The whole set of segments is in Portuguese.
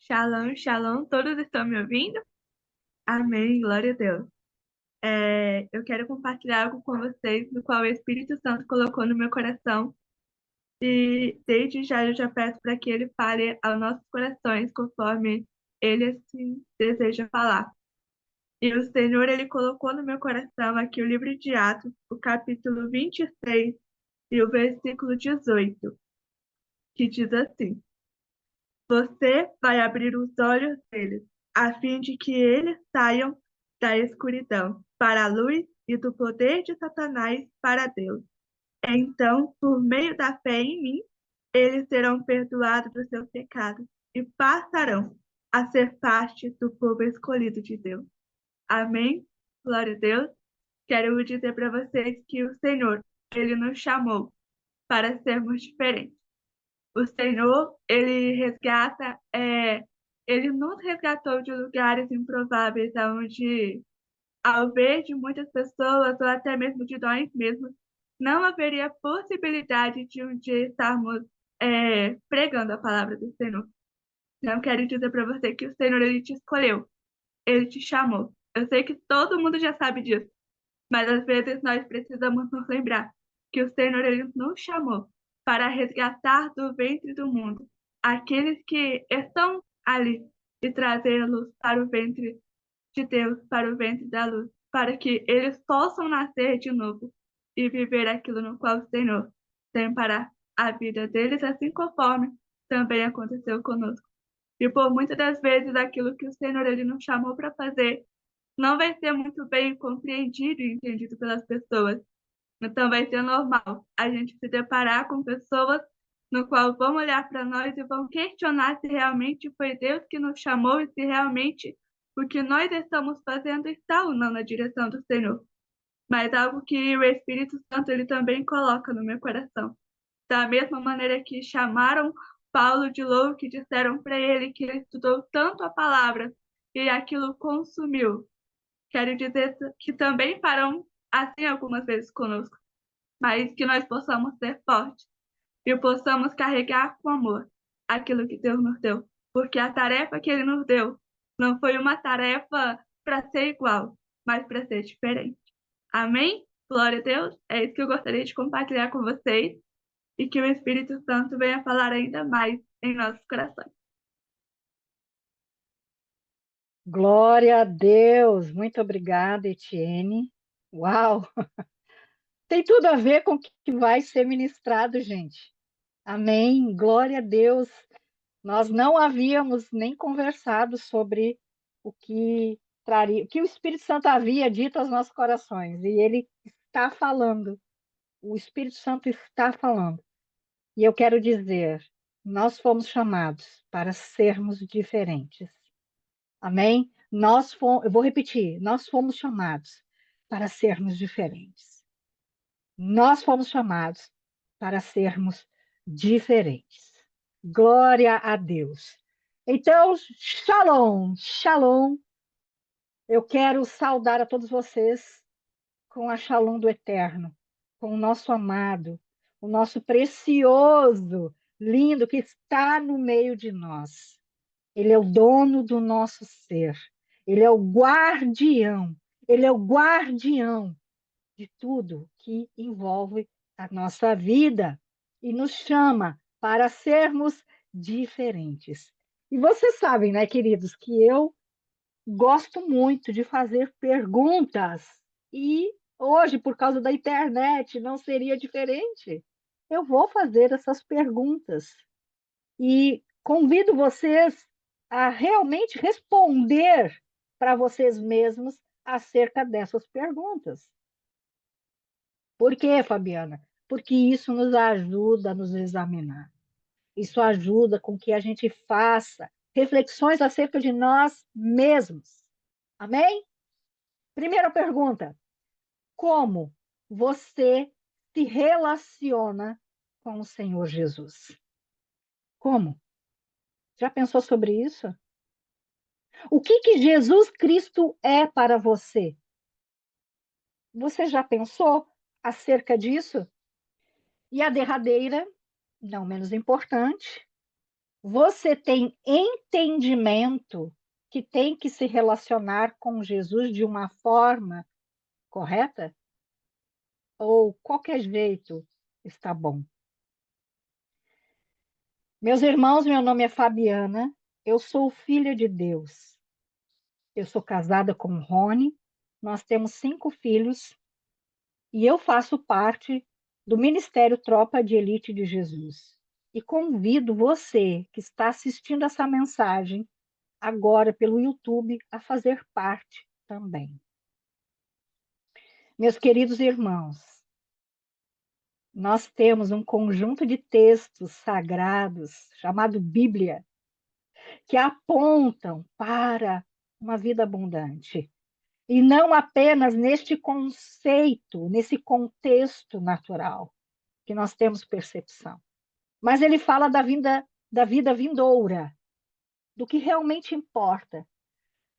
Shalom, shalom, todos estão me ouvindo? Amém, glória a Deus. Eu quero compartilhar algo com vocês, no qual o Espírito Santo colocou no meu coração, e desde já eu já peço para que ele fale aos nossos corações, conforme ele assim deseja falar. E o Senhor, ele colocou no meu coração aqui o livro de Atos, o capítulo 26 e o versículo 18, que diz assim: Você vai abrir os olhos deles, a fim de que eles saiam da escuridão para a luz e do poder de Satanás para Deus. Então, por meio da fé em mim, eles serão perdoados dos seus pecados e passarão a ser parte do povo escolhido de Deus. Amém? Glória a Deus. Quero dizer para vocês que o Senhor, ele nos chamou para sermos diferentes. O Senhor, ele nos resgatou de lugares improváveis, onde, ao ver de muitas pessoas, ou até mesmo de nós mesmos, não haveria possibilidade de um dia estarmos pregando a palavra do Senhor. Não quero dizer para você que o Senhor, ele te escolheu, ele te chamou. Eu sei que todo mundo já sabe disso, mas às vezes nós precisamos nos lembrar que o Senhor, ele nos chamou para resgatar do ventre do mundo aqueles que estão ali e trazê-los para o ventre de Deus, para o ventre da luz, para que eles possam nascer de novo e viver aquilo no qual o Senhor tem para a vida deles, assim conforme também aconteceu conosco. E por muitas das vezes aquilo que o Senhor, ele nos chamou para fazer não vai ser muito bem compreendido e entendido pelas pessoas. Então vai ser normal a gente se deparar com pessoas no qual vão olhar para nós e vão questionar se realmente foi Deus que nos chamou e se realmente o que nós estamos fazendo está ou não na direção do Senhor. Mas algo que o Espírito Santo, ele também coloca no meu coração. Da mesma maneira que chamaram Paulo de louco, que disseram para ele que ele estudou tanto a palavra e aquilo consumiu. Quero dizer que também farão assim algumas vezes conosco, mas que nós possamos ser fortes e possamos carregar com amor aquilo que Deus nos deu, porque a tarefa que Ele nos deu não foi uma tarefa para ser igual, mas para ser diferente. Amém? Glória a Deus. É isso que eu gostaria de compartilhar com vocês e que o Espírito Santo venha falar ainda mais em nossos corações. Glória a Deus. Muito obrigada, Etienne. Uau! Tem tudo a ver com o que vai ser ministrado, gente. Amém. Glória a Deus. Nós não havíamos nem conversado sobre o que traria, o que o Espírito Santo havia dito aos nossos corações. E ele está falando. O Espírito Santo está falando. E eu quero dizer, nós fomos chamados para sermos diferentes. Amém? Eu vou repetir, nós fomos chamados para sermos diferentes. Nós fomos chamados para sermos diferentes. Glória a Deus. Então, shalom, shalom. Eu quero saudar a todos vocês com a shalom do Eterno, com o nosso amado, o nosso precioso, lindo que está no meio de nós. Ele é o dono do nosso ser. Ele é o guardião. Ele é o guardião de tudo que envolve a nossa vida e nos chama para sermos diferentes. E vocês sabem, né, queridos, que eu gosto muito de fazer perguntas e hoje, por causa da internet, não seria diferente. Eu vou fazer essas perguntas e convido vocês a realmente responder para vocês mesmos acerca dessas perguntas. Por quê, Fabiana? Porque isso nos ajuda a nos examinar. Isso ajuda com que a gente faça reflexões acerca de nós mesmos. Amém? Primeira pergunta: como você se relaciona com o Senhor Jesus? Como? Já pensou sobre isso? O que Jesus Cristo é para você? Você já pensou acerca disso? E a derradeira, não menos importante, Você tem entendimento que tem que se relacionar com Jesus de uma forma correta? Ou qualquer jeito está bom? Meus irmãos, meu nome é Fabiana, eu sou filha de Deus. Eu sou casada com o Rony, nós temos 5 filhos e eu faço parte do Ministério Tropa de Elite de Jesus. E convido você que está assistindo essa mensagem agora pelo YouTube a fazer parte também. Meus queridos irmãos, nós temos um conjunto de textos sagrados chamado Bíblia, que apontam para uma vida abundante. E não apenas neste conceito, nesse contexto natural, que nós temos percepção. Mas ele fala da vida vindoura, do que realmente importa,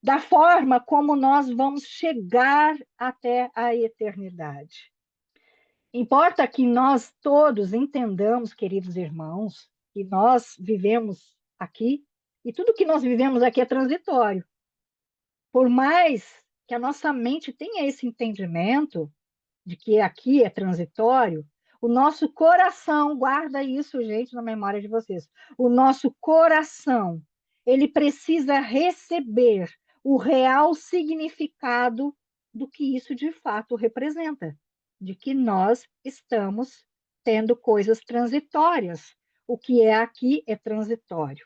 da forma como nós vamos chegar até a eternidade. Importa que nós todos entendamos, queridos irmãos, que nós vivemos aqui, e tudo que nós vivemos aqui é transitório. Por mais que a nossa mente tenha esse entendimento de que aqui é transitório, o nosso coração, guarda isso, gente, na memória de vocês. O nosso coração, ele precisa receber o real significado do que isso de fato representa, de que nós estamos tendo coisas transitórias. O que é aqui é transitório.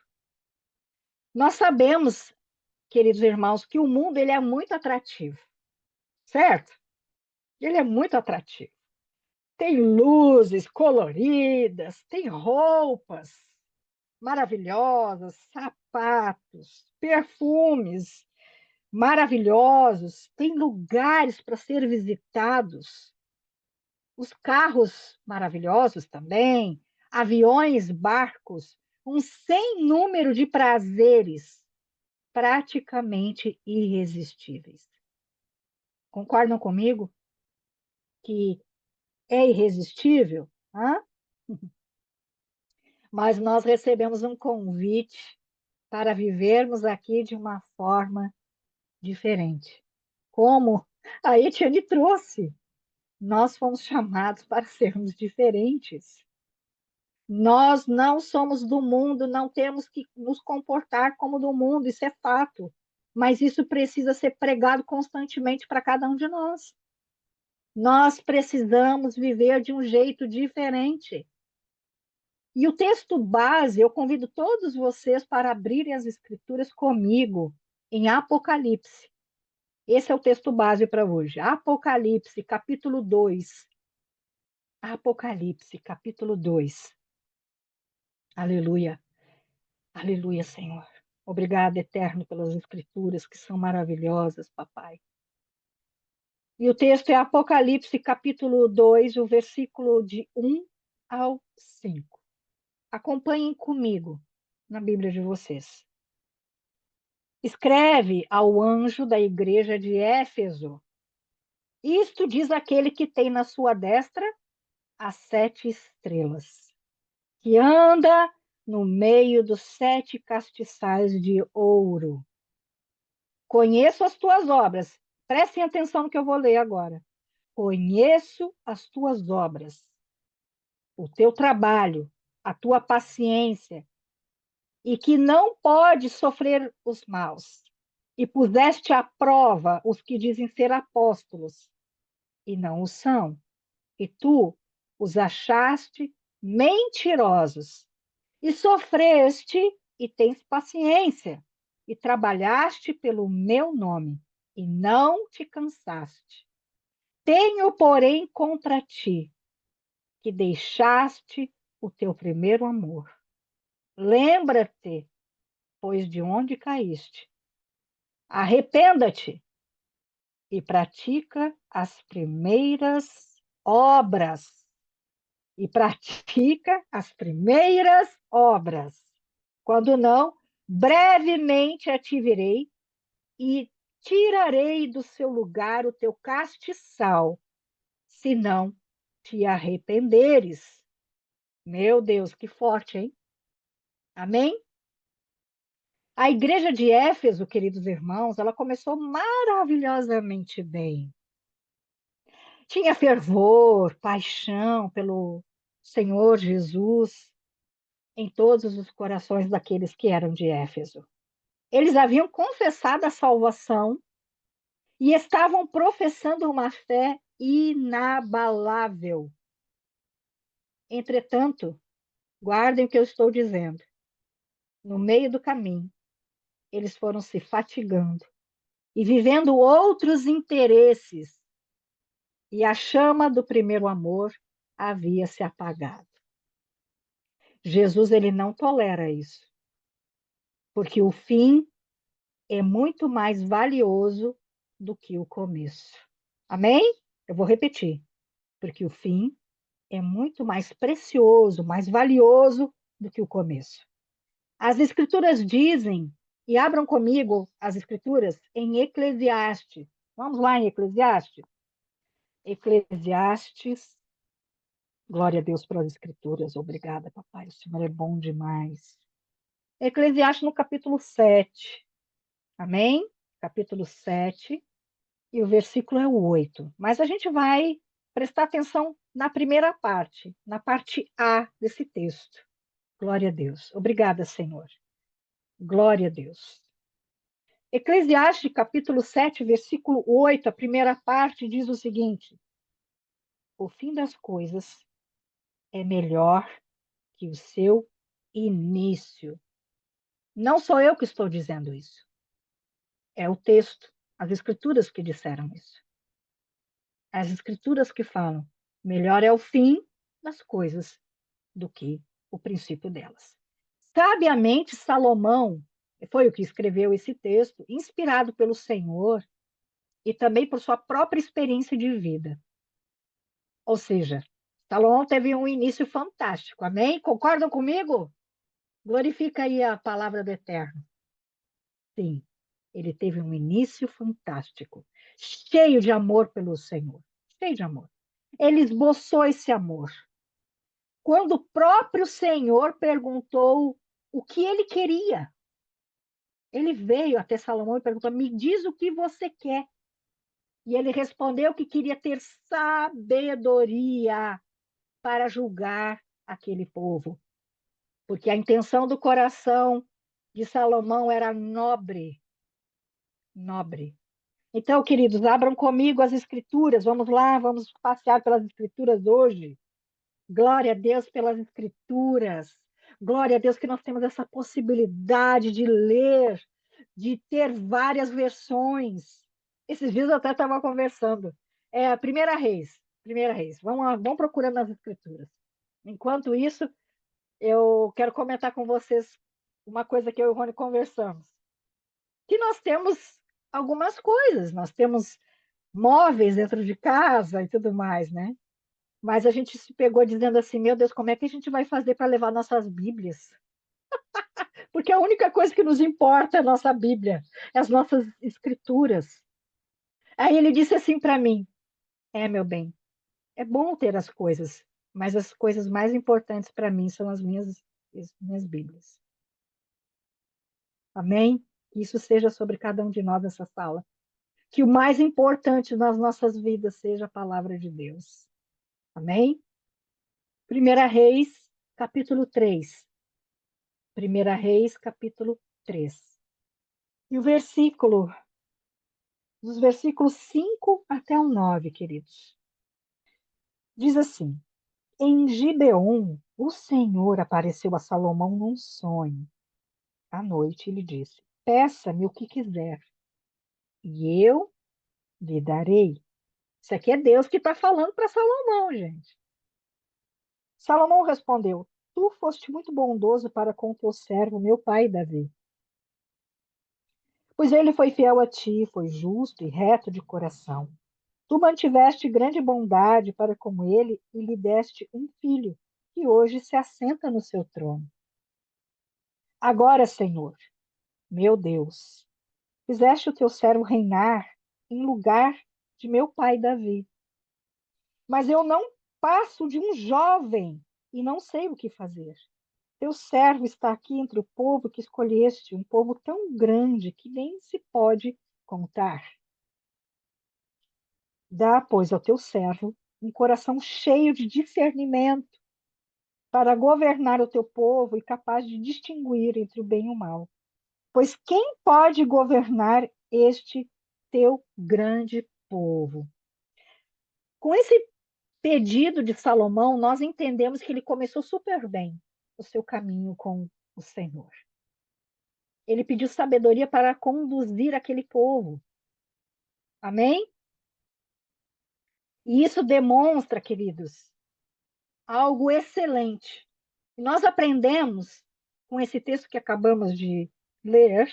Nós sabemos, queridos irmãos, que o mundo ele é muito atrativo, certo? Ele é muito atrativo. Tem luzes coloridas, tem roupas maravilhosas, sapatos, perfumes maravilhosos, tem lugares para ser visitados, os carros maravilhosos também, aviões, barcos, um sem número de prazeres praticamente irresistíveis. Concordam comigo que é irresistível? Hã? Mas nós recebemos um convite para vivermos aqui de uma forma diferente. Como a Etienne trouxe, nós fomos chamados para sermos diferentes. Nós não somos do mundo, não temos que nos comportar como do mundo, isso é fato. Mas isso precisa ser pregado constantemente para cada um de nós. Nós precisamos viver de um jeito diferente. E o texto base, eu convido todos vocês para abrirem as escrituras comigo em Apocalipse. Esse é o texto base para hoje. Apocalipse, capítulo 2. Apocalipse, capítulo 2. Aleluia. Aleluia, Senhor. Obrigado, Eterno, pelas escrituras que são maravilhosas, papai. E o texto é Apocalipse, capítulo 2, o versículo de 1 ao 5. Acompanhem comigo na Bíblia de vocês. Escreve ao anjo da igreja de Éfeso. Isto diz aquele que tem na sua destra as 7 estrelas, que anda no meio dos 7 castiçais de ouro. Conheço as tuas obras. Prestem atenção no que eu vou ler agora. Conheço as tuas obras, o teu trabalho, a tua paciência, e que não pode sofrer os maus. E puseste à prova os que dizem ser apóstolos, e não o são. E tu os achaste mentirosos. E sofreste e tens paciência. E trabalhaste pelo meu nome, e não te cansaste. Tenho, porém, contra ti, que deixaste o teu primeiro amor. Lembra-te, pois, de onde caíste. Arrependa-te e pratica as primeiras obras. E pratica as primeiras obras. Quando não, brevemente ativirei e tirarei do seu lugar o teu castiçal, se não te arrependeres. Meu Deus, que forte, hein? Amém? A igreja de Éfeso, queridos irmãos, ela começou maravilhosamente bem. Tinha fervor, paixão pelo Senhor Jesus em todos os corações daqueles que eram de Éfeso. Eles haviam confessado a salvação e estavam professando uma fé inabalável. Entretanto, guardem o que eu estou dizendo. No meio do caminho, eles foram se fatigando e vivendo outros interesses, e a chama do primeiro amor havia se apagado. Jesus ele não tolera isso, porque o fim é muito mais valioso do que o começo. Amém? Eu vou repetir, porque o fim é muito mais precioso, mais valioso do que o começo. As escrituras dizem, e abram comigo as escrituras em Eclesiastes. Vamos lá em Eclesiastes? Eclesiastes, glória a Deus pelas escrituras, obrigada, papai, o Senhor é bom demais. Eclesiastes no capítulo 7, amém? Capítulo 7, e o versículo é o 8. Mas a gente vai prestar atenção na primeira parte, na parte A desse texto. Glória a Deus. Obrigada, Senhor. Glória a Deus. Eclesiastes, capítulo 7, versículo 8, a primeira parte diz o seguinte: o fim das coisas é melhor que o seu início. Não sou eu que estou dizendo isso. É o texto, as escrituras que disseram isso. As escrituras que falam, melhor é o fim das coisas do que o princípio delas. Sabiamente, Salomão foi o que escreveu esse texto, inspirado pelo Senhor e também por sua própria experiência de vida. Ou seja, Salomão teve um início fantástico, amém? Concordam comigo? Glorifica aí a palavra do Eterno. Sim, ele teve um início fantástico, cheio de amor pelo Senhor, cheio de amor. Ele esboçou esse amor. Quando o próprio Senhor perguntou o que ele queria, ele veio até Salomão e perguntou: me diz o que você quer. E ele respondeu que queria ter sabedoria para julgar aquele povo, porque a intenção do coração de Salomão era nobre, nobre. Então, queridos, abram comigo as escrituras. Vamos lá, vamos passear pelas escrituras hoje. Glória a Deus pelas escrituras. Glória a Deus que nós temos essa possibilidade de ler, de ter várias versões. Esses dias eu até estava conversando. É a Primeira Reis. Primeira Reis. Vamos lá, vamos procurando nas escrituras. Enquanto isso, eu quero comentar com vocês uma coisa que eu e o Rony conversamos. Que nós temos algumas coisas. Nós temos móveis dentro de casa e tudo mais, né? Mas a gente se pegou dizendo assim, meu Deus, como é que a gente vai fazer para levar nossas Bíblias? Porque a única coisa que nos importa é a nossa Bíblia, é as nossas escrituras. Aí ele disse assim para mim, meu bem, é bom ter as coisas, mas as coisas mais importantes para mim são as minhas Bíblias. Amém? Que isso seja sobre cada um de nós nessa sala. Que o mais importante nas nossas vidas seja a palavra de Deus. Amém? Primeira Reis, capítulo 3. Primeira Reis, capítulo 3. E o versículo, dos versículos 5 até o 9, queridos. Diz assim: em Gibeon, o Senhor apareceu a Salomão num sonho. À noite, ele disse: peça-me o que quiser, e eu lhe darei. Isso aqui é Deus que está falando para Salomão, gente. Salomão respondeu: tu foste muito bondoso para com teu servo, meu pai Davi. Pois ele foi fiel a ti, foi justo e reto de coração. Tu mantiveste grande bondade para com ele e lhe deste um filho, que hoje se assenta no seu trono. Agora, Senhor, meu Deus, fizeste o teu servo reinar em lugar de meu pai Davi. Mas eu não passo de um jovem e não sei o que fazer. Teu servo está aqui entre o povo que escolheste, um povo tão grande que nem se pode contar. Dá, pois, ao teu servo um coração cheio de discernimento para governar o teu povo e capaz de distinguir entre o bem e o mal. Pois quem pode governar este teu grande povo? Com esse pedido de Salomão, nós entendemos que ele começou super bem o seu caminho com o Senhor. Ele pediu sabedoria para conduzir aquele povo. Amém? E isso demonstra, queridos, algo excelente. Nós aprendemos com esse texto que acabamos de ler,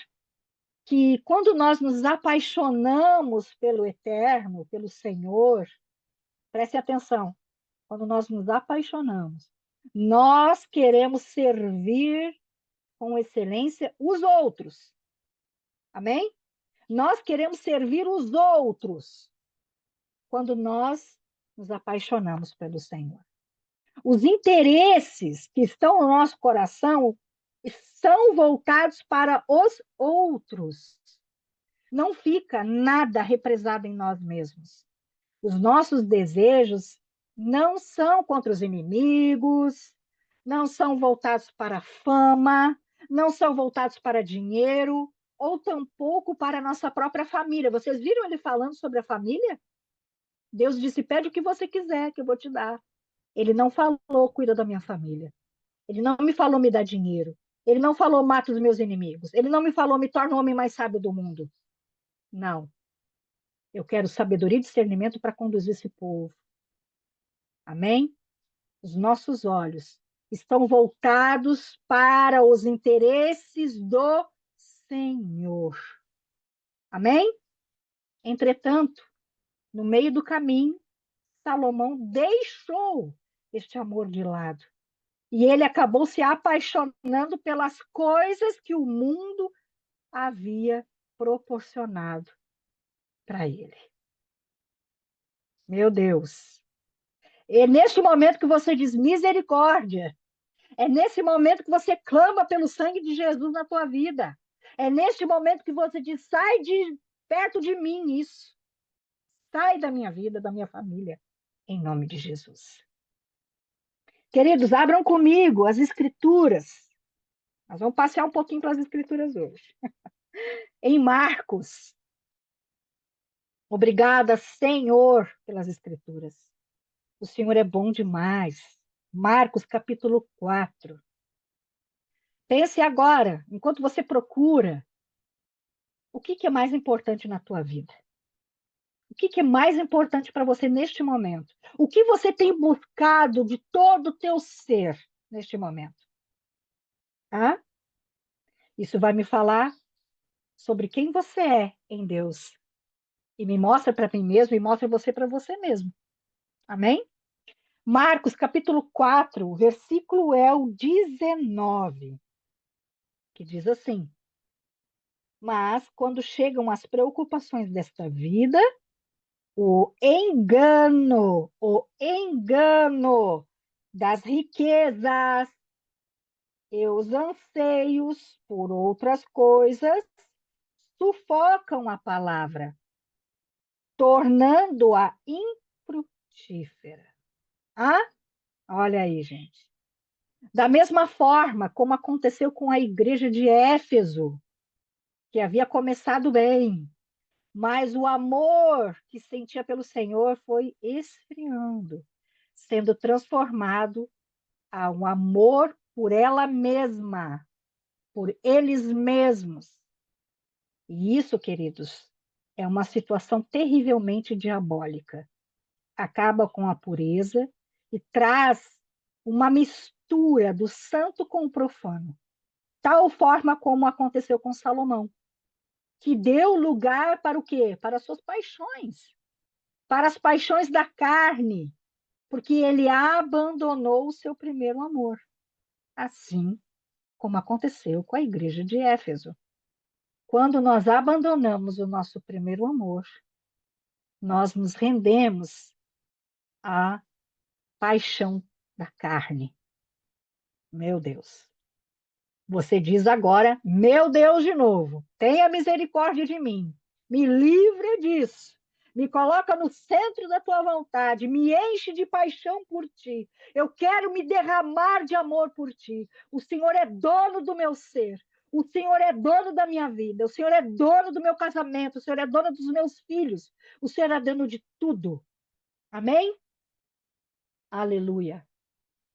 que quando nós nos apaixonamos pelo Eterno, pelo Senhor, preste atenção, quando nós nos apaixonamos, nós queremos servir com excelência os outros. Amém? Nós queremos servir os outros quando nós nos apaixonamos pelo Senhor. Os interesses que estão no nosso coração são voltados para os outros. Não fica nada represado em nós mesmos. Os nossos desejos não são contra os inimigos, não são voltados para a fama, não são voltados para dinheiro, ou tampouco para a nossa própria família. Vocês viram ele falando sobre a família? Deus disse: pede o que você quiser, que eu vou te dar. Ele não falou, cuida da minha família. Ele não me falou, me dá dinheiro. Ele não falou, mata os meus inimigos. Ele não me falou, me torna o homem mais sábio do mundo. Não. Eu quero sabedoria e discernimento para conduzir esse povo. Amém? Os nossos olhos estão voltados para os interesses do Senhor. Amém? Entretanto, no meio do caminho, Salomão deixou este amor de lado. E ele acabou se apaixonando pelas coisas que o mundo havia proporcionado para ele. Meu Deus. É neste momento que você diz misericórdia. É nesse momento que você clama pelo sangue de Jesus na tua vida. É neste momento que você diz: sai de perto de mim isso. Sai da minha vida, da minha família. Em nome de Jesus. Queridos, abram comigo as escrituras. Nós vamos passear um pouquinho pelas escrituras hoje. Em Marcos. Obrigada, Senhor, pelas escrituras. O Senhor é bom demais. Marcos, capítulo 4. Pense agora, enquanto você procura, o que é mais importante na tua vida? O que é mais importante para você neste momento? O que você tem buscado de todo o teu ser neste momento? Tá? Isso vai me falar sobre quem você é em Deus. E me mostra para mim mesmo e mostra você para você mesmo. Amém? Marcos, capítulo 4, versículo é o 19, que diz assim: mas quando chegam as preocupações desta vida, o engano das riquezas e os anseios por outras coisas sufocam a palavra, tornando-a infrutífera. Ah, olha aí, gente. Da mesma forma como aconteceu com a igreja de Éfeso, que havia começado bem, mas o amor que sentia pelo Senhor foi esfriando, sendo transformado a um amor por ela mesma, por eles mesmos. E isso, queridos, é uma situação terrivelmente diabólica. Acaba com a pureza e traz uma mistura do santo com o profano, tal forma como aconteceu com Salomão, que deu lugar para o quê? Para as suas paixões, para as paixões da carne, porque ele abandonou o seu primeiro amor, assim como aconteceu com a igreja de Éfeso. Quando nós abandonamos o nosso primeiro amor, nós nos rendemos à paixão da carne. Meu Deus. Você diz agora, meu Deus, de novo, tenha misericórdia de mim, me livre disso, me coloca no centro da tua vontade, me enche de paixão por ti. Eu quero me derramar de amor por ti. O Senhor é dono do meu ser. O Senhor é dono da minha vida. O Senhor é dono do meu casamento. O Senhor é dono dos meus filhos. O Senhor é dono de tudo. Amém? Aleluia.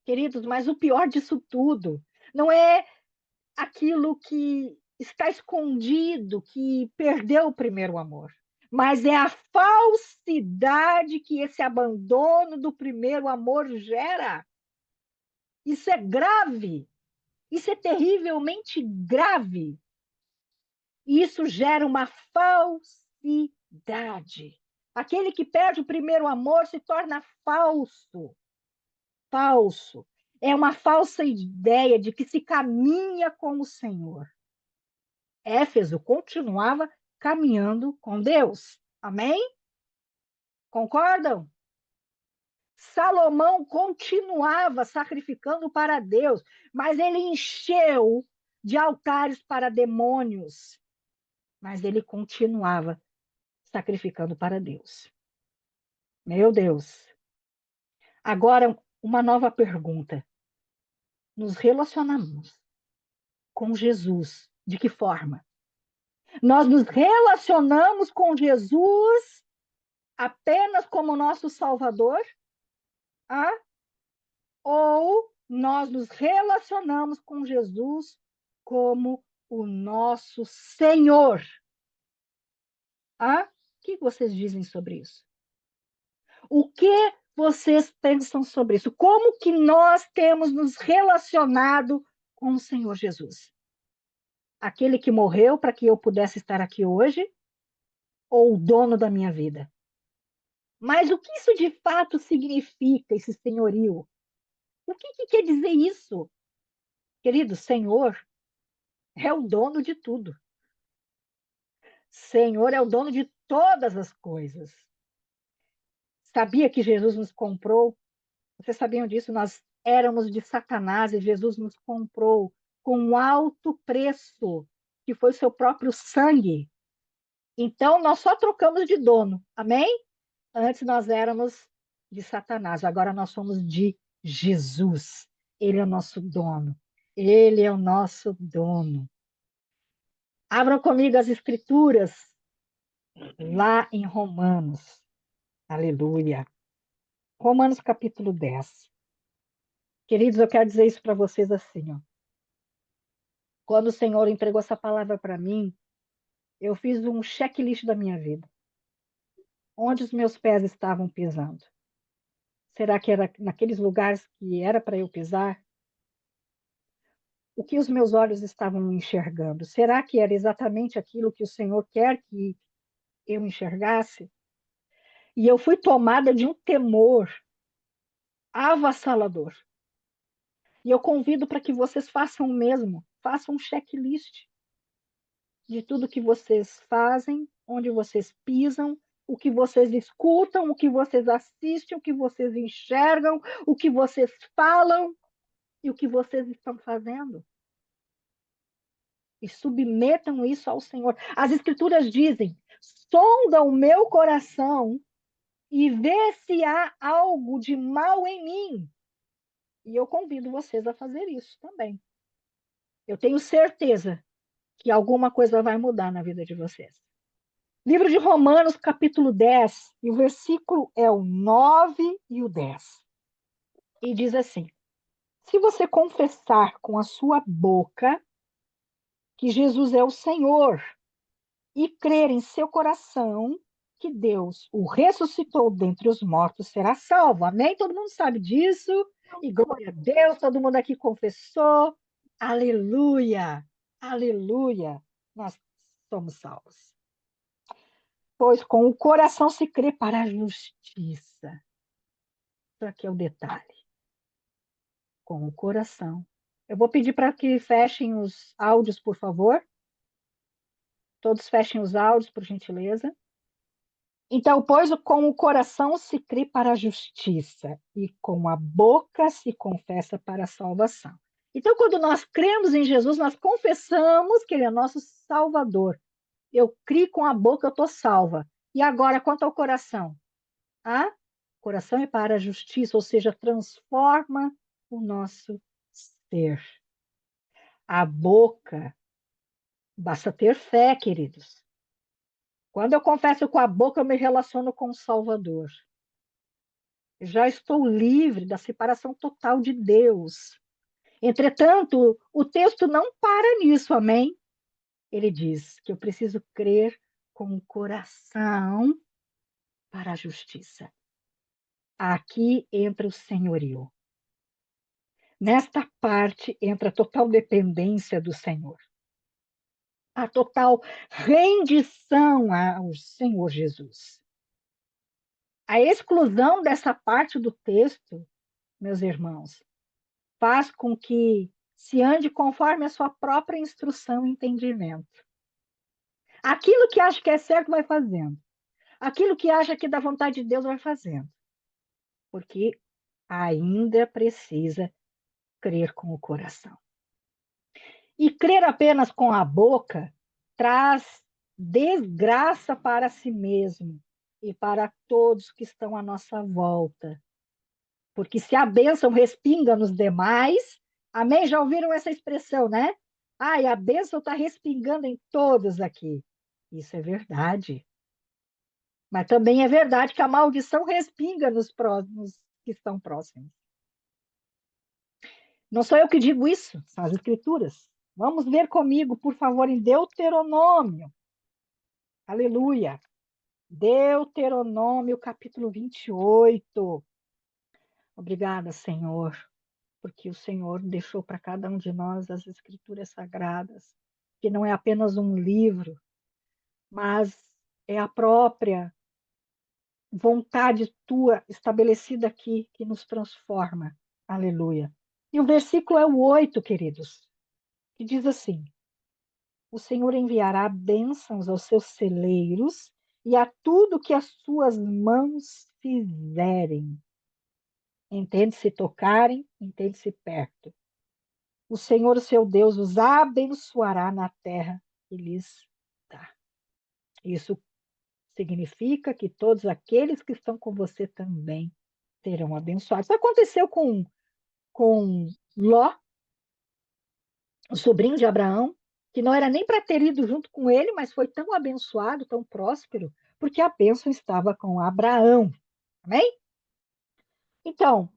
Queridos, mas o pior disso tudo não é aquilo que está escondido, que perdeu o primeiro amor. Mas é a falsidade que esse abandono do primeiro amor gera. Isso é grave. Isso é terrivelmente grave. E isso gera uma falsidade. Aquele que perde o primeiro amor se torna falso. Falso. É uma falsa ideia de que se caminha com o Senhor. Éfeso continuava caminhando com Deus. Amém? Concordam? Salomão continuava sacrificando para Deus, mas ele encheu de altares para demônios. Mas ele continuava sacrificando para Deus. Meu Deus. Agora, uma nova pergunta. Nos relacionamos com Jesus de que forma? Nós nos relacionamos com Jesus apenas como nosso Salvador? Ah? Ou nós nos relacionamos com Jesus como o nosso Senhor? Ah? O que vocês dizem sobre isso? O que vocês pensam sobre isso? Como que nós temos nos relacionado com o Senhor Jesus? Aquele que morreu para que eu pudesse estar aqui hoje? Ou o dono da minha vida? Mas o que isso de fato significa, esse senhorio? O que quer dizer isso? Querido, Senhor é o dono de tudo. Senhor é o dono de todas as coisas. Sabia que Jesus nos comprou? Vocês sabiam disso? Nós éramos de Satanás e Jesus nos comprou com um alto preço, que foi seu próprio sangue. Então, nós só trocamos de dono. Amém? Antes nós éramos de Satanás, agora nós somos de Jesus. Ele é o nosso dono. Ele é o nosso dono. Abram comigo as escrituras lá em Romanos. Aleluia. Romanos capítulo 10. Queridos, eu quero dizer isso para vocês assim, ó. Quando o Senhor entregou essa palavra para mim, eu fiz um checklist da minha vida. Onde os meus pés estavam pisando? Será que era naqueles lugares que era para eu pisar? O que os meus olhos estavam enxergando? Será que era exatamente aquilo que o Senhor quer que eu enxergasse? E eu fui tomada de um temor avassalador. E eu convido para que vocês façam o mesmo. Façam um checklist de tudo que vocês fazem, onde vocês pisam, o que vocês escutam, o que vocês assistem, o que vocês enxergam, o que vocês falam e o que vocês estão fazendo. E submetam isso ao Senhor. As Escrituras dizem: sonda o meu coração e vê se há algo de mal em mim. E eu convido vocês a fazer isso também. Eu tenho certeza que alguma coisa vai mudar na vida de vocês. Livro de Romanos, capítulo 10, e o versículo é o 9 e o 10. E diz assim: se você confessar com a sua boca que Jesus é o Senhor e crer em seu coração que Deus o ressuscitou dentre os mortos, será salvo. Amém? Todo mundo sabe disso. E glória a Deus, todo mundo aqui confessou. Aleluia! Aleluia! Nós somos salvos. Pois com o coração se crê para a justiça. Isso aqui é o detalhe. Com o coração. Eu vou pedir para que fechem os áudios, por favor. Todos fechem os áudios, por gentileza. Então, pois com o coração se crê para a justiça, e com a boca se confessa para a salvação. Então, quando nós cremos em Jesus, nós confessamos que Ele é nosso Salvador. Eu criei com a boca, eu estou salva. E agora, quanto ao coração? O coração é para a justiça, ou seja, transforma o nosso ser. A boca, basta ter fé, queridos. Quando eu confesso com a boca, eu me relaciono com o Salvador. Já estou livre da separação total de Deus. Entretanto, o texto não para nisso, amém? Ele diz que eu preciso crer com o coração para a justiça. Aqui entra o senhorio. Nesta parte entra a total dependência do Senhor. A total rendição ao Senhor Jesus. A exclusão dessa parte do texto, meus irmãos, faz com que se ande conforme a sua própria instrução e entendimento. Aquilo que acha que é certo, vai fazendo. Aquilo que acha que é da vontade de Deus, vai fazendo. Porque ainda precisa crer com o coração. E crer apenas com a boca traz desgraça para si mesmo e para todos que estão à nossa volta. Porque se a bênção respinga nos demais, amém? Já ouviram essa expressão, né? Ai, a bênção está respingando em todos aqui. Isso é verdade. Mas também é verdade que a maldição respinga nos próximos que estão próximos. Não sou eu que digo isso, são as Escrituras. Vamos ver comigo, por favor, em Deuteronômio. Aleluia. Deuteronômio, capítulo 28. Obrigada, Senhor, porque o Senhor deixou para cada um de nós as Escrituras sagradas, que não é apenas um livro, mas é a própria vontade tua estabelecida aqui que nos transforma. Aleluia. E o versículo é o 8, queridos, que diz assim: o Senhor enviará bênçãos aos seus celeiros e a tudo que as suas mãos fizerem. Entende-se tocarem, entende-se perto. O Senhor, seu Deus, os abençoará na terra que lhes dá. Isso significa que todos aqueles que estão com você também serão abençoados. Isso aconteceu com Ló, o sobrinho de Abraão, que não era nem para ter ido junto com ele, mas foi tão abençoado, tão próspero, porque a bênção estava com Abraão. Amém? Então,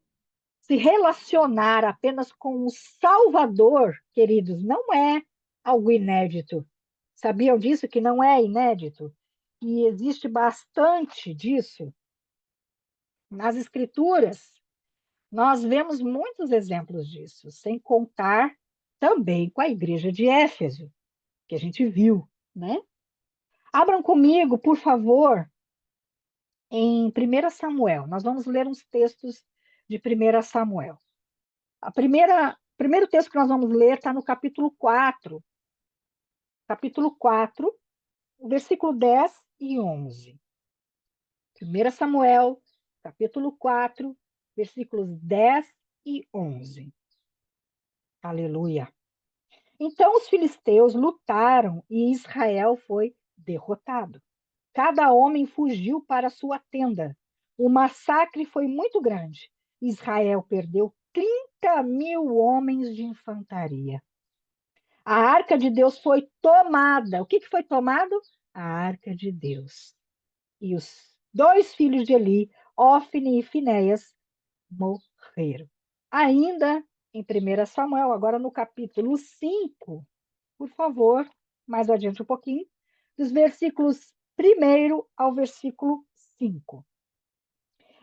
se relacionar apenas com o Salvador, queridos, não é algo inédito. Sabiam disso que não é inédito? E existe bastante disso. Nas Escrituras, nós vemos muitos exemplos disso, sem contar também com a igreja de Éfeso, que a gente viu, né? Abram comigo, por favor, em 1 Samuel. Nós vamos ler uns textos de 1 Samuel. O primeiro texto que nós vamos ler está no capítulo 4. Capítulo 4, versículo 10 e 11. 1 Samuel, capítulo 4, versículos 10 e 11. Aleluia. Então os filisteus lutaram e Israel foi derrotado. Cada homem fugiu para sua tenda. O massacre foi muito grande. Israel perdeu 30.000 homens de infantaria. A arca de Deus foi tomada. O que foi tomado? A arca de Deus. E os dois filhos de Eli, Ofni e Finéias, morreram. Ainda em 1 Samuel, agora no capítulo 5, por favor, mais adiante um pouquinho, dos versículos 1 ao versículo 5.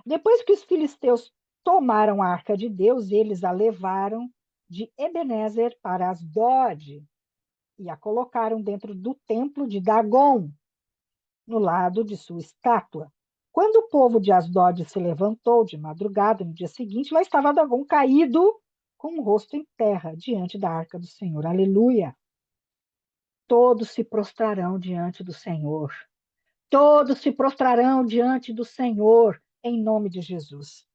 Depois que os filisteus tomaram a arca de Deus, eles a levaram de Ebenezer para Asdod e a colocaram dentro do templo de Dagon, no lado de sua estátua. Quando o povo de Asdod se levantou de madrugada no dia seguinte, lá estava Dagon caído com o rosto em terra diante da arca do Senhor. Aleluia! Todos se prostrarão diante do Senhor. Todos se prostrarão diante do Senhor, em nome de Jesus.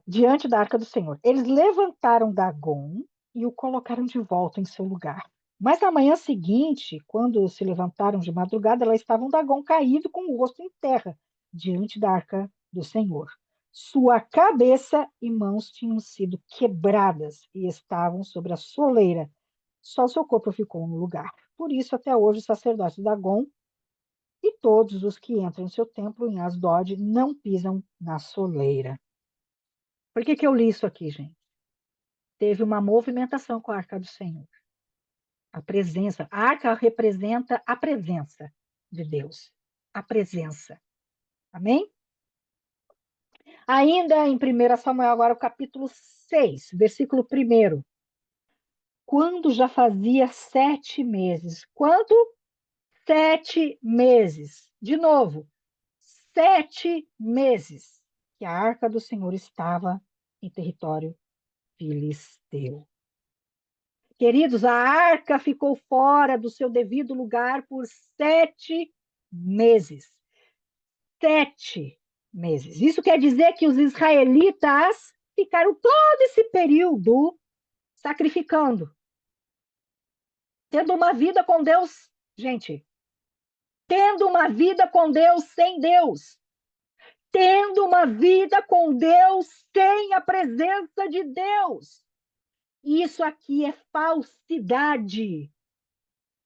diante da arca do Senhor. Eles levantaram Dagom e o colocaram de volta em seu lugar. Mas na manhã seguinte, quando se levantaram de madrugada, lá estavam Dagom caído com o rosto em terra, diante da arca do Senhor. Sua cabeça e mãos tinham sido quebradas e estavam sobre a soleira. Só seu corpo ficou no lugar. Por isso, até hoje, o sacerdote Dagom e todos os que entram no seu templo em Asdod não pisam na soleira. Por que eu li isso aqui, gente? Teve uma movimentação com a arca do Senhor. A presença. A arca representa a presença de Deus. A presença. Amém? Ainda em 1 Samuel, agora o capítulo 6, versículo 1. Quando já fazia 7 meses. Quanto? 7 meses. De novo, 7 meses que a arca do Senhor estava em território filisteu. Queridos, a arca ficou fora do seu devido lugar por 7 meses. 7 meses. Isso quer dizer que os israelitas ficaram todo esse período sacrificando, tendo uma vida com Deus, gente, tendo uma vida com Deus sem Deus, tendo uma vida com Deus sem a presença de Deus. Isso aqui é falsidade.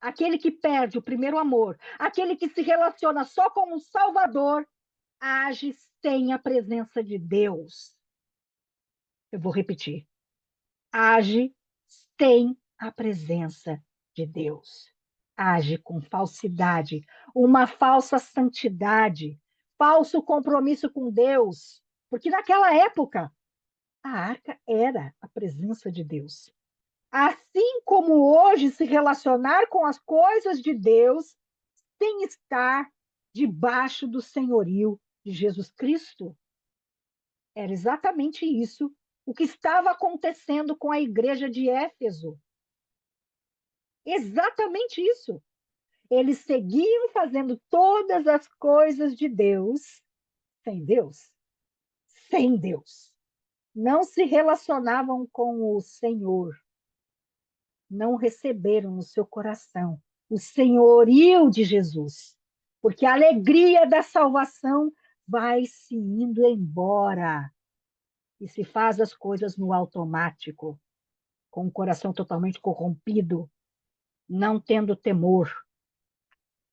Aquele que perde o primeiro amor, aquele que se relaciona só com o Salvador, age sem a presença de Deus. Eu vou repetir. Age sem a presença de Deus. Age com falsidade, uma falsa santidade, falso compromisso com Deus. Porque naquela época, a arca era a presença de Deus. Assim como hoje se relacionar com as coisas de Deus sem estar debaixo do senhorio de Jesus Cristo. Era exatamente isso o que estava acontecendo com a igreja de Éfeso. Exatamente isso. Eles seguiam fazendo todas as coisas de Deus sem Deus. Sem Deus. Não se relacionavam com o Senhor. Não receberam no seu coração o senhorio de Jesus, porque a alegria da salvação vai se indo embora e se faz as coisas no automático, com o coração totalmente corrompido, não tendo temor.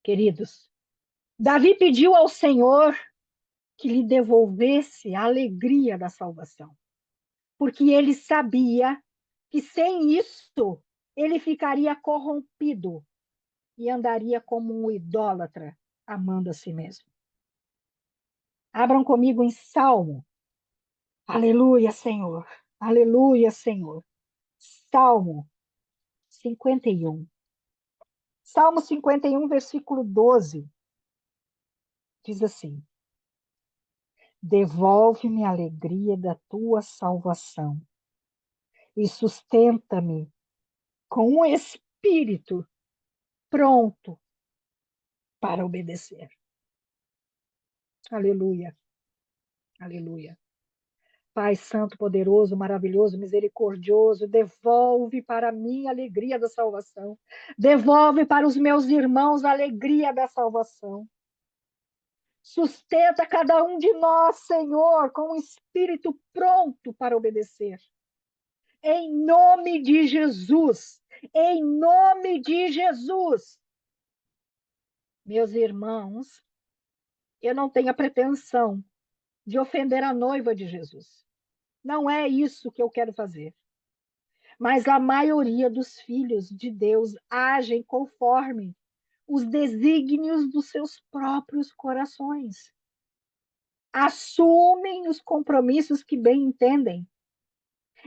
Queridos, Davi pediu ao Senhor que lhe devolvesse a alegria da salvação, porque ele sabia que sem isso ele ficaria corrompido e andaria como um idólatra, amando a si mesmo. Abram comigo em Salmo. Aleluia, Senhor. Aleluia, Senhor. Salmo 51. Salmo 51, versículo 12. Diz assim: Devolve-me a alegria da tua salvação e sustenta-me com um espírito pronto para obedecer. Aleluia. Aleluia. Pai Santo, poderoso, maravilhoso, misericordioso, devolve para mim a alegria da salvação. Devolve para os meus irmãos a alegria da salvação. Sustenta cada um de nós, Senhor, com um espírito pronto para obedecer. Em nome de Jesus. Em nome de Jesus. Meus irmãos, eu não tenho a pretensão de ofender a noiva de Jesus. Não é isso que eu quero fazer. Mas a maioria dos filhos de Deus agem conforme os desígnios dos seus próprios corações. Assumem os compromissos que bem entendem,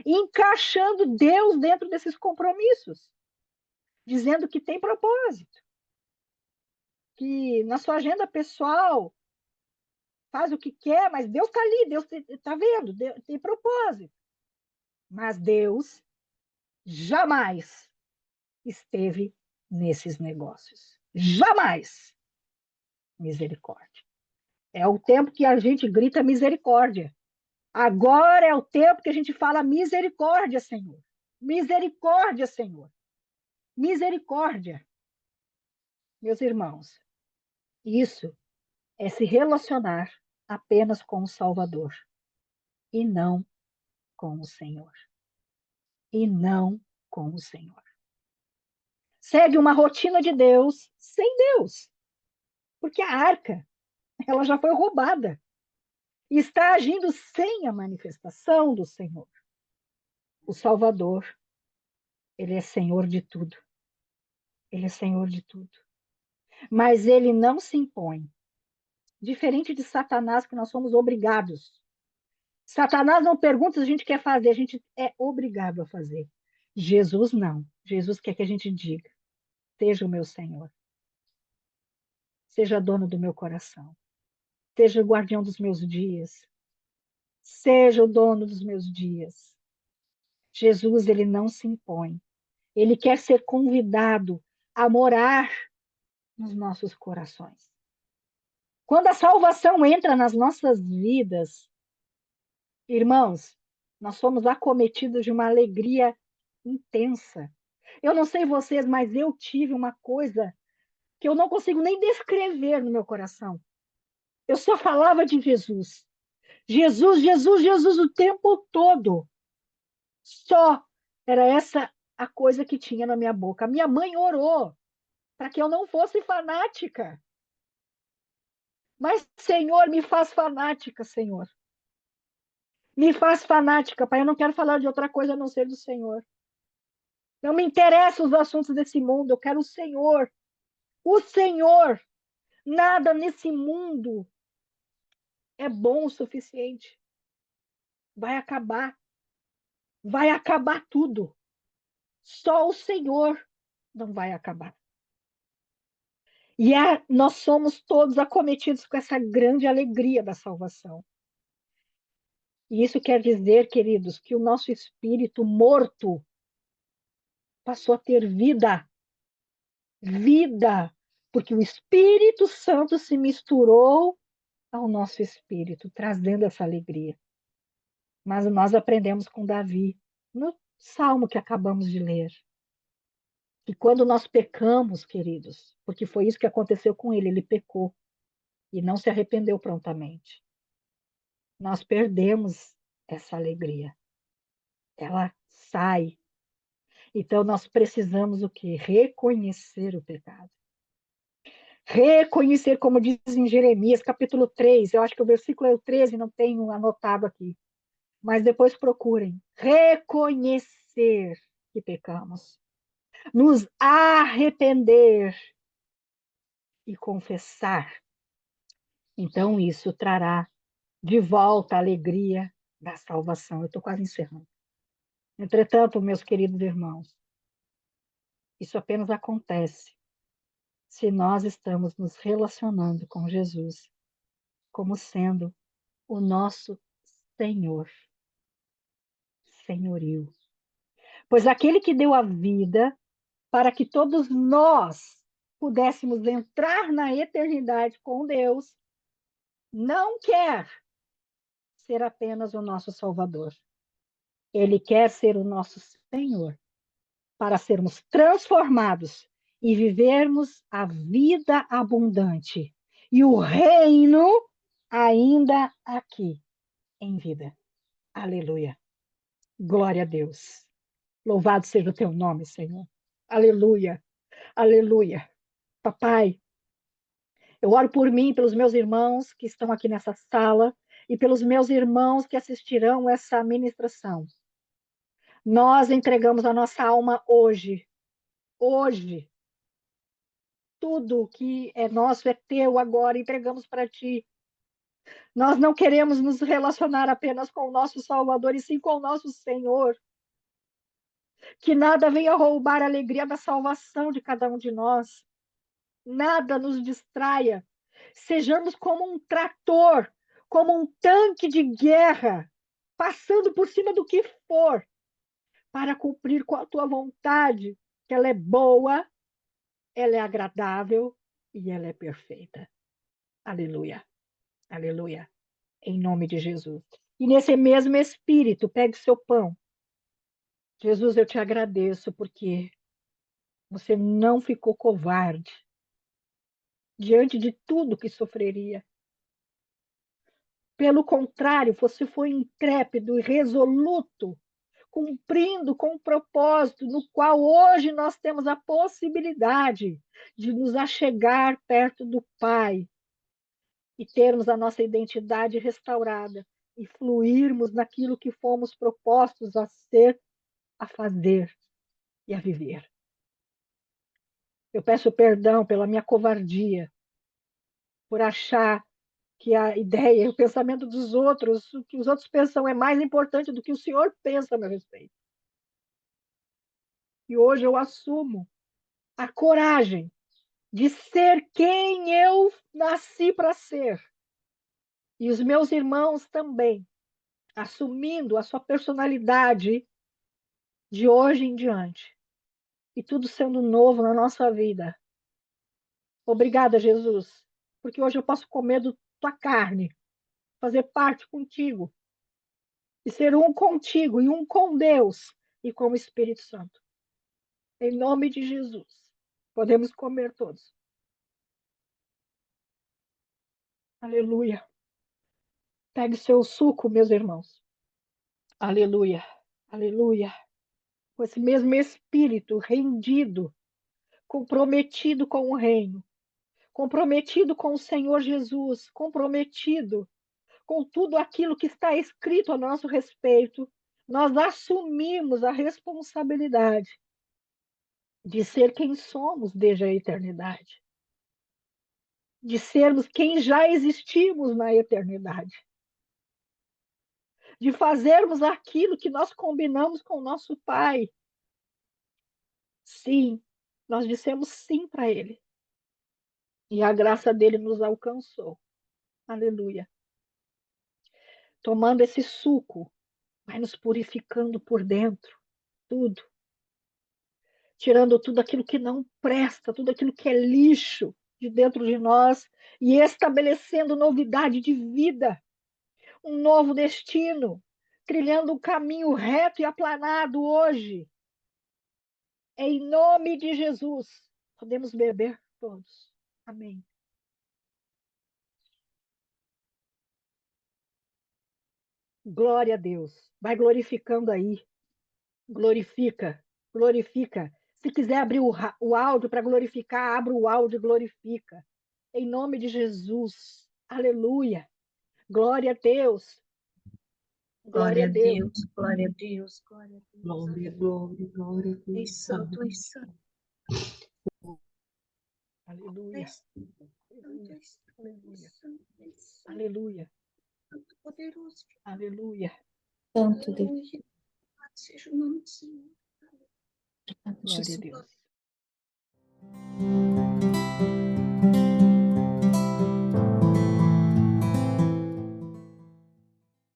encaixando Deus dentro desses compromissos, dizendo que tem propósito, que na sua agenda pessoal faz o que quer, mas Deus está ali, Deus está vendo, Deus tem propósito. Mas Deus jamais esteve nesses negócios. Jamais. Misericórdia. É o tempo que a gente grita misericórdia. Agora é o tempo que a gente fala misericórdia, Senhor. Misericórdia, Senhor. Misericórdia. Meus irmãos, isso é se relacionar apenas com o Salvador e não com o Senhor. E não com o Senhor. Segue uma rotina de Deus sem Deus, porque a arca, ela já foi roubada e está agindo sem a manifestação do Senhor. O Salvador, ele é Senhor de tudo. Ele é Senhor de tudo. Mas ele não se impõe. Diferente de Satanás, que nós somos obrigados. Satanás não pergunta se a gente quer fazer, a gente é obrigado a fazer. Jesus não. Jesus quer que a gente diga: seja o meu Senhor. Seja dono do meu coração. Seja o guardião dos meus dias. Seja o dono dos meus dias. Jesus, ele não se impõe. Ele quer ser convidado a morar nos nossos corações. Quando a salvação entra nas nossas vidas, irmãos, nós somos acometidos de uma alegria intensa. Eu não sei vocês, mas eu tive uma coisa que eu não consigo nem descrever no meu coração. Eu só falava de Jesus. Jesus, Jesus, Jesus o tempo todo. Só era essa a coisa que tinha na minha boca. A minha mãe orou para que eu não fosse fanática. Mas, Senhor, me faz fanática, Senhor. Me faz fanática, Pai. Eu não quero falar de outra coisa a não ser do Senhor. Não me interessam os assuntos desse mundo. Eu quero o Senhor. O Senhor. Nada nesse mundo é bom o suficiente. Vai acabar. Vai acabar tudo. Só o Senhor não vai acabar. E nós somos todos acometidos com essa grande alegria da salvação. E isso quer dizer, queridos, que o nosso espírito morto passou a ter vida. Vida. Porque o Espírito Santo se misturou ao nosso espírito, trazendo essa alegria. Mas nós aprendemos com Davi, no salmo que acabamos de ler, que quando nós pecamos, queridos, porque foi isso que aconteceu com ele, ele pecou e não se arrependeu prontamente. Nós perdemos essa alegria. Ela sai. Então nós precisamos o quê? Reconhecer o pecado. Reconhecer, como diz em Jeremias, capítulo 3, eu acho que o versículo é o 13, não tenho anotado aqui, mas depois procurem. Reconhecer que pecamos. Nos arrepender e confessar. Então isso trará de volta a alegria da salvação. Eu estou quase encerrando. Entretanto, meus queridos irmãos, isso apenas acontece se nós estamos nos relacionando com Jesus como sendo o nosso Senhor, senhorio. Pois aquele que deu a vida para que todos nós pudéssemos entrar na eternidade com Deus, não quer ser apenas o nosso Salvador. Ele quer ser o nosso Senhor, para sermos transformados e vivermos a vida abundante e o reino ainda aqui em vida. Aleluia. Glória a Deus. Louvado seja o teu nome, Senhor. Aleluia. Aleluia. Papai, eu oro por mim, pelos meus irmãos que estão aqui nessa sala e pelos meus irmãos que assistirão essa ministração. Nós entregamos a nossa alma hoje. Hoje. Tudo que é nosso é teu agora, entregamos para ti. Nós não queremos nos relacionar apenas com o nosso Salvador, e sim com o nosso Senhor. Que nada venha roubar a alegria da salvação de cada um de nós. Nada nos distraia. Sejamos como um trator, como um tanque de guerra, passando por cima do que for, para cumprir com a tua vontade, que ela é boa, ela é agradável e ela é perfeita. Aleluia. Aleluia. Em nome de Jesus. E nesse mesmo espírito, pegue seu pão. Jesus, eu te agradeço porque você não ficou covarde diante de tudo que sofreria. Pelo contrário, você foi intrépido e resoluto, cumprindo com um propósito no qual hoje nós temos a possibilidade de nos achegar perto do Pai e termos a nossa identidade restaurada e fluirmos naquilo que fomos propostos a ser, a fazer e a viver. Eu peço perdão pela minha covardia, por achar que a ideia, o pensamento dos outros, o que os outros pensam é mais importante do que o Senhor pensa a meu respeito. E hoje eu assumo a coragem de ser quem eu nasci para ser. E os meus irmãos também, assumindo a sua personalidade de hoje em diante. E tudo sendo novo na nossa vida. Obrigada, Jesus, porque hoje eu posso comer da tua carne, fazer parte contigo, e ser um contigo e um com Deus e com o Espírito Santo. Em nome de Jesus, podemos comer todos. Aleluia. Pegue seu suco, meus irmãos. Aleluia. Aleluia. Com esse mesmo espírito rendido, comprometido com o reino, comprometido com o Senhor Jesus, comprometido com tudo aquilo que está escrito a nosso respeito, nós assumimos a responsabilidade de ser quem somos desde a eternidade, de sermos quem já existimos na eternidade, de fazermos aquilo que nós combinamos com o nosso Pai. Sim, nós dissemos sim para Ele. E a graça dele nos alcançou. Aleluia. Tomando esse suco, vai nos purificando por dentro, tudo. Tirando tudo aquilo que não presta, tudo aquilo que é lixo de dentro de nós e estabelecendo novidade de vida, um novo destino, trilhando um caminho reto e aplanado hoje. Em nome de Jesus, podemos beber todos. Amém. Glória a Deus. Vai glorificando aí. Glorifica, glorifica. Se quiser abrir o áudio para glorificar, abra o áudio e glorifica. Em nome de Jesus. Aleluia. Glória a Deus. Glória Glória a a Deus. Deus, glória a Deus, glória a Deus. Glória, glória, glória a Deus. És santo, és santo, Aleluia. és santo, Aleluia. és Aleluia. santo, és santo, Aleluia. santo, poderoso. Aleluia. Santo Deus. Louvado seja o nome do Senhor. Glória a Jesus. Deus.